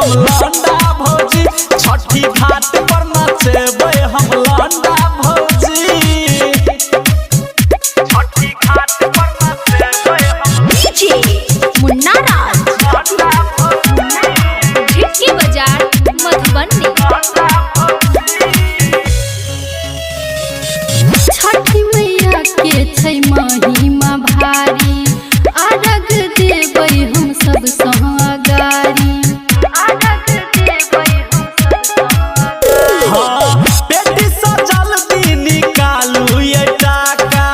हम लौंडा भौजी, छठी घाट पर नचबे हम लौंडा भौजी, छठी घाट पर नचबे हम डीजे मुन्ना राज झिटकी बाजार मधुबनी। छठी मैया के छै महिमा भारी, अर्घ देबै हम सब सहगारी, अर्घ देबै हम सब सहगारी। बेटी सजल दी निकालू ये टाका,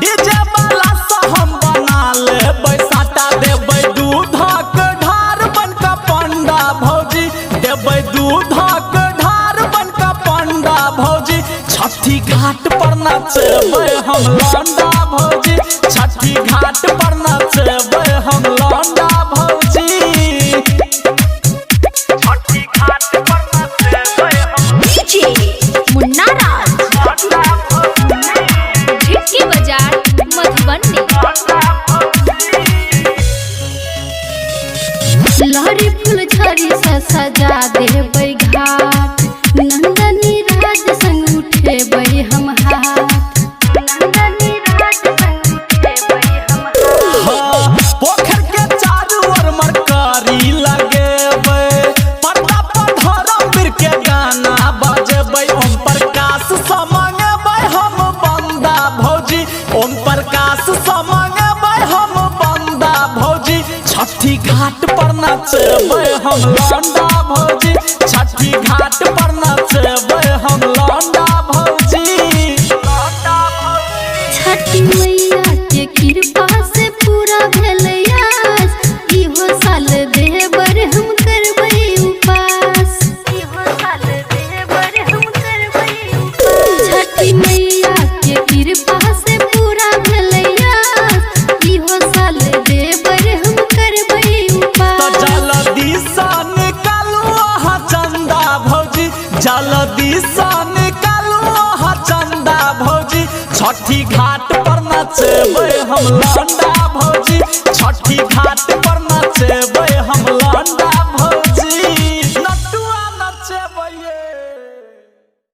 डीजे वाला से हम बना लेबै साटा, देबै दूधक ढार बनका पंडा भौजी, देबै दूधक ढार बनका पंडा भौजी, छठी घाट पर नचबै हम लौंडा भौजी, छठी घाट पर नचबै हम लौंडा भौजी, छठी घाट पर नचबै हम डीजे मुन्ना राज झिटकी बाजार मधुबनी। लहरी फूल झड़ी से सजा देबै घाट, नंदनी राज संग उठेबै हम हाथ, नंदनी राज संग उठेबै हम हाथ। पोखर के चारू ओर मरकारी लगेबै, पर्दा पर धर्मवीर के गाना बजेबै, ओम प्रकाश से मंगेबै हम बंदा भौजी, ओम प्रकाश से मंगेबै हम बंदा भौजी, छठी घाट पर नचबै हम लौंडा भौजी, छठी घाट पर नचबै हम लौंडा भौजी, लौंडा भौजी। छठी मैया के कृपा से पूरा भेलै आस, इहो साल देवर हम करबै उपास, इहो साल देवर हम करबै उपास। छठी मैया के कृपा से पूरा भेलै आस, इहो साल देवर हम करबै तो उपास। जल्दी से निकालू अहाँ चंदा भौजी, जल्दी से निकालू अहाँ चंदा भौजी, छठी घाट पर नचबै हम लौंडा भौजी,